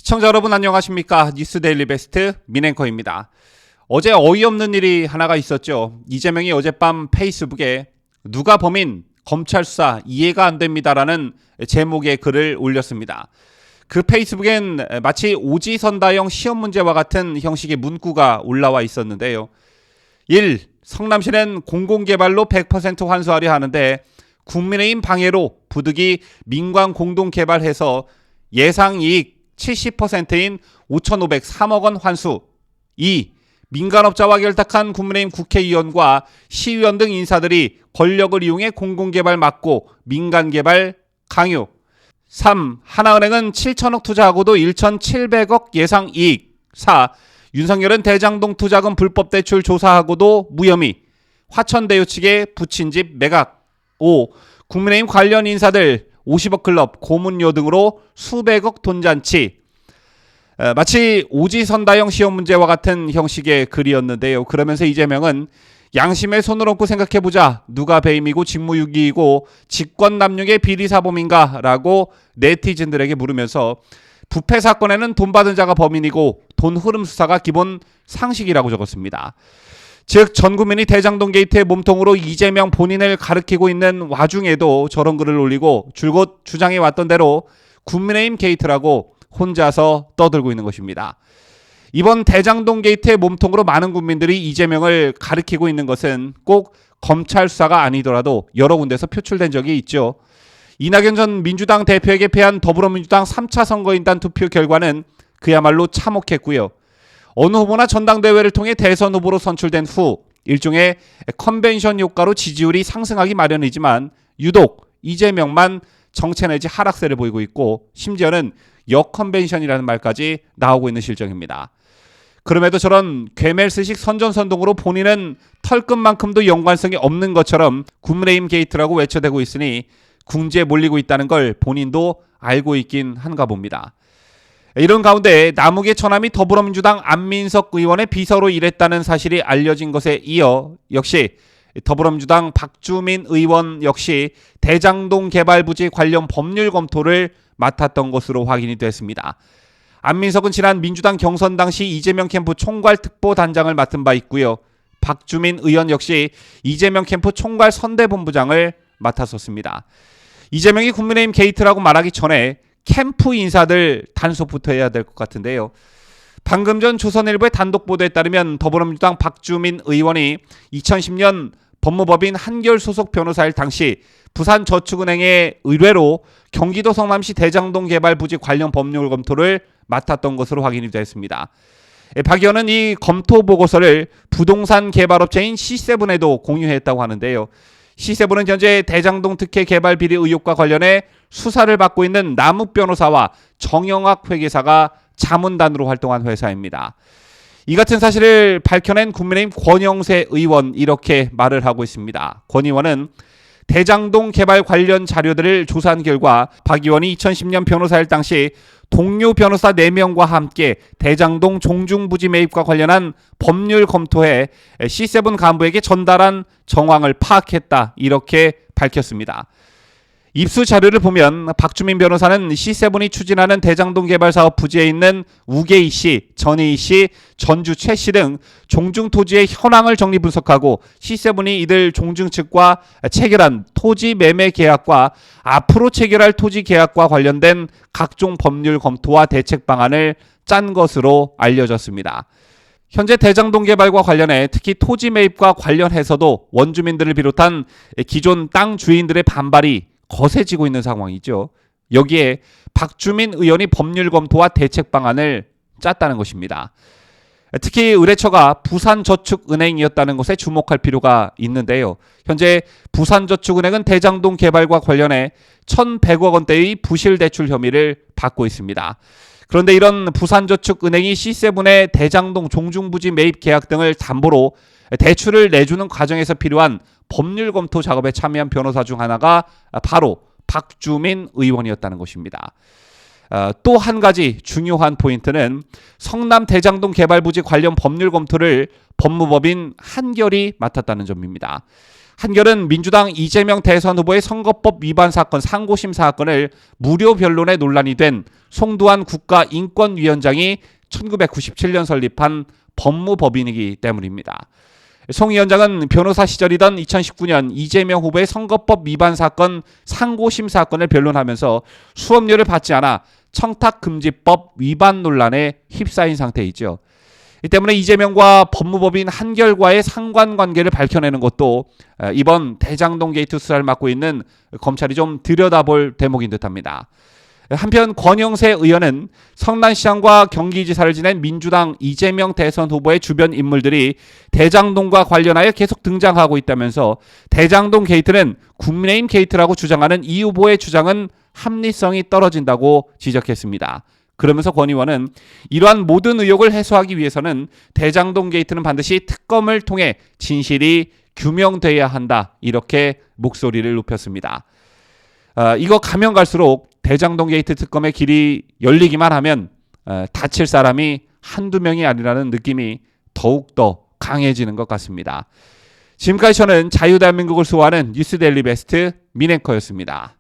시청자 여러분 안녕하십니까? 뉴스데일리 베스트 민앵커입니다. 어제 어이없는 일이 하나가 있었죠. 이재명이 어젯밤 페이스북에 누가 범인 검찰 수사 이해가 안 됩니다라는 제목의 글을 올렸습니다. 그 페이스북엔 마치 오지선다형 시험 문제와 같은 형식의 문구가 올라와 있었는데요. 1. 성남시는 공공개발로 100% 환수하려 하는데 국민의힘 방해로 부득이 민관 공동개발해서 예상이익 70%인 5,503억 원 환수. 2. 민간업자와 결탁한 국민의힘 국회의원과 시의원 등 인사들이 권력을 이용해 공공개발 막고 민간개발 강요. 3. 하나은행은 7천억 투자하고도 1,700억 예상이익. 4. 윤석열은 대장동 투자금 불법 대출 조사하고도 무혐의. 화천대유 측에 붙인 집 매각. 5. 국민의힘 관련 인사들 50억 클럽, 고문료 등으로 수백억 돈잔치. 마치 오지선다형 시험 문제와 같은 형식의 글이었는데요. 그러면서 이재명은 양심의 손을 얹고 생각해보자. 누가 배임이고 직무유기이고 직권남용의 비리사범인가? 라고 네티즌들에게 물으면서 부패 사건에는 돈 받은 자가 범인이고 돈 흐름 수사가 기본 상식이라고 적었습니다. 즉 전 국민이 대장동 게이트의 몸통으로 이재명 본인을 가리키고 있는 와중에도 저런 글을 올리고 줄곧 주장해왔던 대로 국민의힘 게이트라고 혼자서 떠들고 있는 것입니다. 이번 대장동 게이트의 몸통으로 많은 국민들이 이재명을 가리키고 있는 것은 꼭 검찰 수사가 아니더라도 여러 군데서 표출된 적이 있죠. 이낙연 전 민주당 대표에게 패한 더불어민주당 3차 선거인단 투표 결과는 그야말로 참혹했고요. 어느 후보나 전당대회를 통해 대선 후보로 선출된 후 일종의 컨벤션 효과로 지지율이 상승하기 마련이지만 유독 이재명만 정체 내지 하락세를 보이고 있고 심지어는 역컨벤션이라는 말까지 나오고 있는 실정입니다. 그럼에도 저런 괴멜스식 선전선동으로 본인은 털끝만큼도 연관성이 없는 것처럼 국민의힘 게이트라고 외쳐대고 있으니 궁지에 몰리고 있다는 걸 본인도 알고 있긴 한가 봅니다. 이런 가운데 남욱의 처남이 더불어민주당 안민석 의원의 비서로 일했다는 사실이 알려진 것에 이어 역시 더불어민주당 박주민 의원 역시 대장동 개발 부지 관련 법률 검토를 맡았던 것으로 확인이 됐습니다. 안민석은 지난 민주당 경선 당시 이재명 캠프 총괄 특보단장을 맡은 바 있고요. 박주민 의원 역시 이재명 캠프 총괄 선대본부장을 맡았었습니다. 이재명이 국민의힘 게이트라고 말하기 전에 캠프 인사들 단속부터 해야 될 것 같은데요. 방금 전 조선일보의 단독 보도에 따르면 더불어민주당 박주민 의원이 2010년 법무법인 한결 소속 변호사일 당시 부산저축은행의 의뢰로 경기도 성남시 대장동 개발 부지 관련 법률 검토를 맡았던 것으로 확인이 됐습니다. 박 의원은 이 검토 보고서를 부동산 개발업체인 C7에도 공유했다고 하는데요. C7은 현재 대장동 특혜 개발 비리 의혹과 관련해 수사를 받고 있는 남욱 변호사와 정영학 회계사가 자문단으로 활동한 회사입니다. 이 같은 사실을 밝혀낸 국민의힘 권영세 의원 이렇게 말을 하고 있습니다. 권 의원은 대장동 개발 관련 자료들을 조사한 결과 박 의원이 2010년 변호사일 당시 동료 변호사 4명과 함께 대장동 종중부지 매입과 관련한 법률 검토에 C7 간부에게 전달한 정황을 파악했다 이렇게 밝혔습니다. 입수 자료를 보면 박주민 변호사는 C7이 추진하는 대장동 개발 사업 부지에 있는 우계이 씨, 전혜희 씨, 전주 최 씨 등 종중 토지의 현황을 정리 분석하고 C7이 이들 종중 측과 체결한 토지 매매 계약과 앞으로 체결할 토지 계약과 관련된 각종 법률 검토와 대책 방안을 짠 것으로 알려졌습니다. 현재 대장동 개발과 관련해 특히 토지 매입과 관련해서도 원주민들을 비롯한 기존 땅 주인들의 반발이 거세지고 있는 상황이죠. 여기에 박주민 의원이 법률 검토와 대책 방안을 짰다는 것입니다. 특히 의뢰처가 부산저축은행이었다는 것에 주목할 필요가 있는데요. 현재 부산저축은행은 대장동 개발과 관련해 1,100억 원대의 부실 대출 혐의를 받고 있습니다. 그런데 이런 부산저축은행이 C7의 대장동 종중부지 매입 계약 등을 담보로 대출을 내주는 과정에서 필요한 법률 검토 작업에 참여한 변호사 중 하나가 바로 박주민 의원이었다는 것입니다. 또 한 가지 중요한 포인트는 성남 대장동 개발 부지 관련 법률 검토를 법무법인 한결이 맡았다는 점입니다. 한결은 민주당 이재명 대선 후보의 선거법 위반 사건 상고심 사건을 무료 변론에 논란이 된 송두환 국가인권위원장이 1997년 설립한 법무법인이기 때문입니다. 송 위원장은 변호사 시절이던 2019년 이재명 후보의 선거법 위반 사건 상고심 사건을 변론하면서 수업료를 받지 않아 청탁금지법 위반 논란에 휩싸인 상태이죠. 이 때문에 이재명과 법무법인 한결과의 상관관계를 밝혀내는 것도 이번 대장동 게이트 수사를 맡고 있는 검찰이 좀 들여다볼 대목인 듯합니다. 한편 권영세 의원은 성남시장과 경기지사를 지낸 민주당 이재명 대선 후보의 주변 인물들이 대장동과 관련하여 계속 등장하고 있다면서 대장동 게이트는 국민의힘 게이트라고 주장하는 이 후보의 주장은 합리성이 떨어진다고 지적했습니다. 그러면서 권 의원은 이러한 모든 의혹을 해소하기 위해서는 대장동 게이트는 반드시 특검을 통해 진실이 규명돼야 한다. 이렇게 목소리를 높였습니다. 이거 가면 갈수록 대장동 게이트 특검의 길이 열리기만 하면 다칠 사람이 한두 명이 아니라는 느낌이 더욱더 강해지는 것 같습니다. 지금까지 저는 자유대한민국을 수호하는 뉴스데일리 베스트 민앵커였습니다.